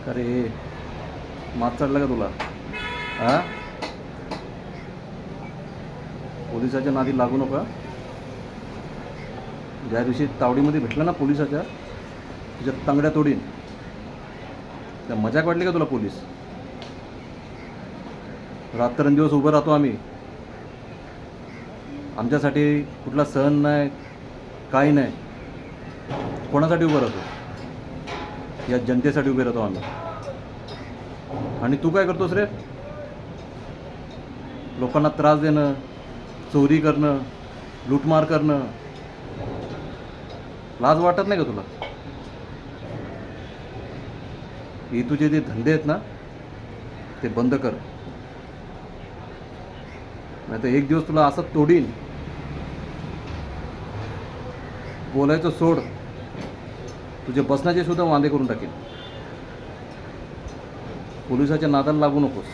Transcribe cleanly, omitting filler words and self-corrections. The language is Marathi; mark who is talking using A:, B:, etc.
A: अरे मात चढला का तुला? हा, पोलिसाच्या नादी लागू नका. ज्या दिवशी तावडीमध्ये भेटला ना पोलिसाच्या, तुझ्या तंगड्या तोडीन. त्या मजाक वाटली का तुला? पोलीस रात्रंदिवस उभं राहतो आम्ही. आमच्यासाठी कुठला सण नाही, काही नाही. कोणासाठी उभं राहतो? या जनतेसाठी उभे राहतो आम्ही. आणि तू काय करतोस रे? लोकांना त्रास देणं, चोरी करणं, लूटमार करणं. लाज वाटत नाही का तुला? हे तुझे जे धंदे आहेत ना, ते बंद कर. नाही तर एक दिवस तुला असं तोडीन, बोलायचं सोड, तुझे बसण्याचे सुद्धा वांदे करून टाकेन. पोलिसाच्या नादाला लागू नकोस.